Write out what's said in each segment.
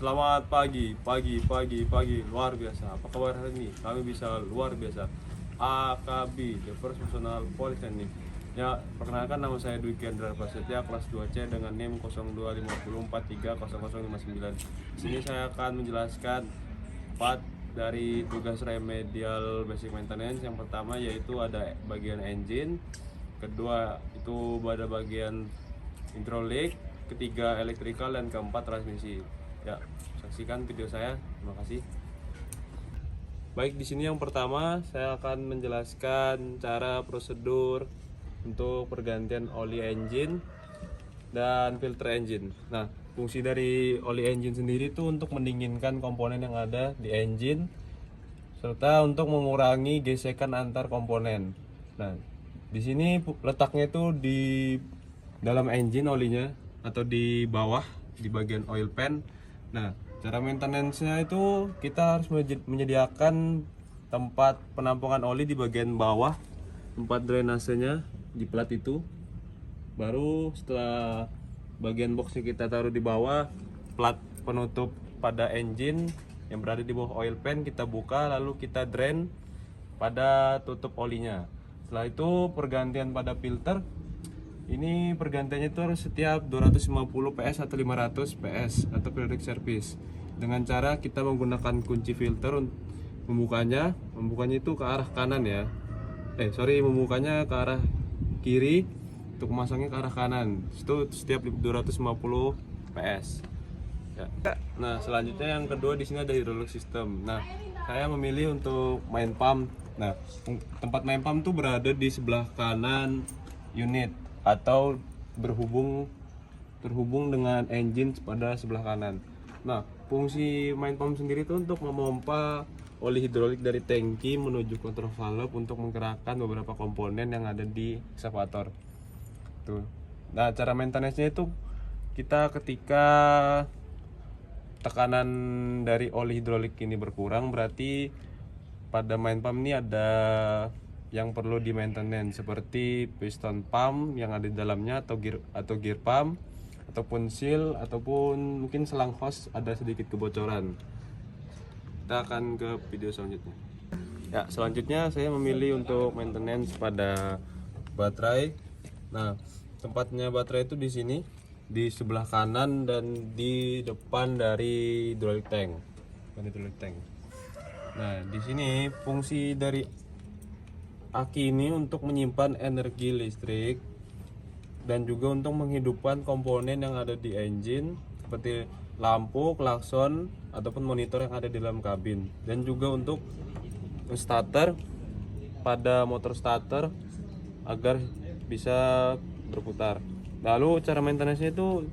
Selamat pagi, luar biasa. Apa kabar hari ini? Kami bisa luar biasa. AKB, The First National Polytechnic. Ya, perkenalkan nama saya Dwi Kendra Prasetya, kelas 2C dengan NIM 0250430059. Di sini saya akan menjelaskan part dari tugas remedial basic maintenance. Yang pertama yaitu ada bagian engine, kedua itu pada bagian hidrolik, ketiga elektrikal, dan keempat transmisi. Ya, saksikan video saya. Terima kasih. Baik, di sini yang pertama saya akan menjelaskan cara prosedur untuk pergantian oli engine dan filter engine. Nah, fungsi dari oli engine sendiri itu untuk mendinginkan komponen yang ada di engine serta untuk mengurangi gesekan antar komponen. Nah, di sini letaknya itu di dalam engine olinya atau di bawah di bagian oil pan. Nah, cara maintenance-nya itu kita harus menyediakan tempat penampungan oli di bagian bawah, tempat drainasenya di plat itu. Baru setelah bagian boxnya kita taruh di bawah, plat penutup pada engine yang berada di bawah oil pan kita buka, lalu kita drain pada tutup olinya. Setelah itu pergantian pada filter. Ini pergantiannya itu harus setiap 250 PS atau 500 PS atau periodic service. Dengan cara kita menggunakan kunci filter membukanya itu ke arah kanan ya. Membukanya ke arah kiri, untuk memasangnya ke arah kanan. Itu setiap 250 PS. Ya. Nah, selanjutnya yang kedua di sini ada hydraulic system. Nah, saya memilih untuk main pump. Nah, tempat main pump itu berada di sebelah kanan unit atau terhubung dengan engine pada sebelah kanan. Nah, fungsi main pump sendiri itu untuk memompa oli hidrolik dari tangki menuju kontrol valve untuk menggerakkan beberapa komponen yang ada di eksavator. Tuh. Nah, cara maintenance-nya itu kita ketika tekanan dari oli hidrolik ini berkurang, berarti pada main pump ini ada yang perlu di maintenance seperti piston pump yang ada di dalamnya atau gear pump ataupun seal ataupun mungkin selang hose ada sedikit kebocoran. Kita akan ke video selanjutnya. Ya, selanjutnya saya memilih untuk maintenance pada baterai. Nah, tempatnya baterai itu di sini, di sebelah kanan dan di depan dari hydraulic tank. Nah, di sini fungsi dari aki ini untuk menyimpan energi listrik dan juga untuk menghidupkan komponen yang ada di engine seperti lampu, klakson ataupun monitor yang ada di dalam kabin, dan juga untuk starter pada motor starter agar bisa berputar. Lalu cara maintenance-nya itu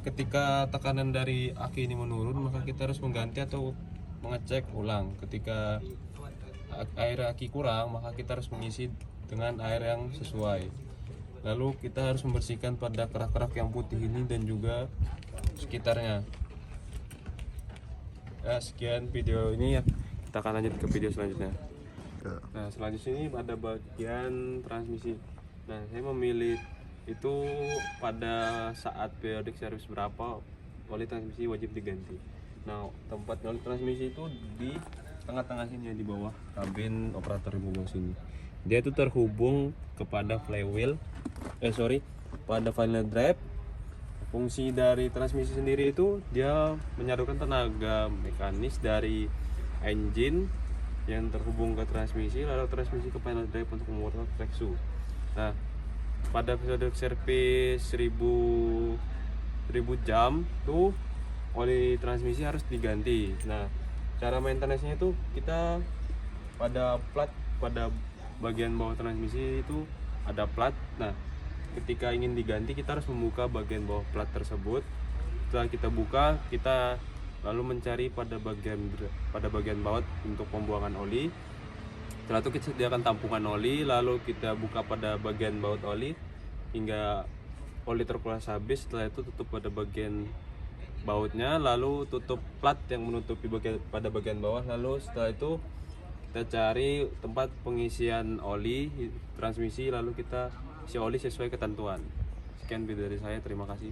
ketika tekanan dari aki ini menurun, maka kita harus mengganti atau mengecek ulang. Ketika air aki kurang, maka kita harus mengisi dengan air yang sesuai. Lalu kita harus membersihkan pada kerak-kerak yang putih ini dan juga sekitarnya. Ya, sekian video ini ya. Kita akan lanjut ke video selanjutnya. Nah, selanjutnya ini ada bagian transmisi. Nah, saya memilih itu pada saat periodic service berapa oli transmisi wajib diganti. Nah, tempat oli transmisi itu di tengah-tengah sini ya, di bawah kabin operator removal sini. Dia itu terhubung kepada pada final drive. Fungsi dari transmisi sendiri itu dia menyalurkan tenaga mekanis dari engine yang terhubung ke transmisi, lalu transmisi ke final drive untuk memutar traction. Nah, pada periodic service 1000 jam tuh oli transmisi harus diganti. Nah, cara maintenance-nya itu kita pada bagian bawah transmisi itu ada plat. Nah, ketika ingin diganti kita harus membuka bagian bawah plat tersebut. Setelah kita buka, kita lalu mencari pada bagian baut untuk pembuangan oli. Setelah itu kita sediakan tampungan oli, lalu kita buka pada bagian baut oli hingga oli terkuras habis. Setelah itu tutup pada bagian bautnya, lalu tutup plat yang menutupi pada bagian bawah. Lalu setelah itu kita cari tempat pengisian oli transmisi, lalu kita isi oli sesuai ketentuan. Sekian video dari saya, terima kasih.